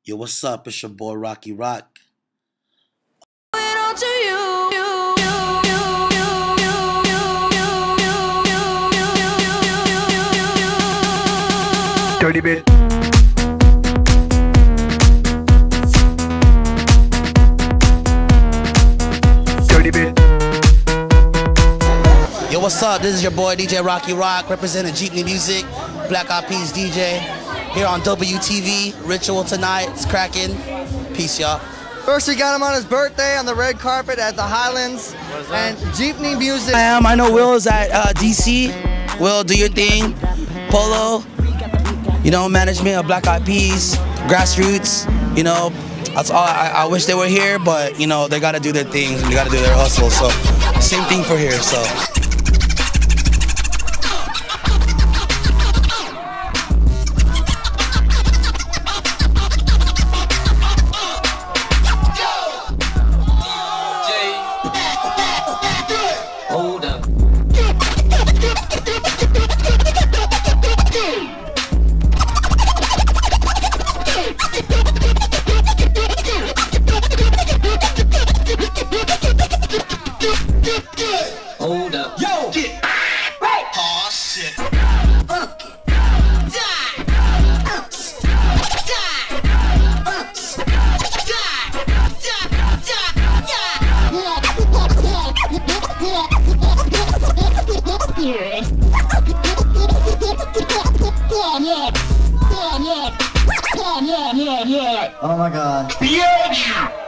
Yo, what's up? It's your boy Rocky Rock. Dirty bit. Dirty bit. Yo, what's up? This is your boy DJ Rocky Rock, representing Jeepney Music, Black Eyed Peas DJ, here on WTV. Ritual tonight. It's cracking. Peace, y'all. First, we got him on his birthday on the red carpet at the Highlands and Jeepney Music. I know Will is at DC. Will, do your thing. Polo, you know, management of Black Eyed Peas, grassroots, you know. That's all. I wish they were here, but, you know, they got to do their thing. They got to do their hustle. So, same thing for here, so. Hold up. Hold up. Yo! Get right! Aw, shit. Oh my God. Yeah!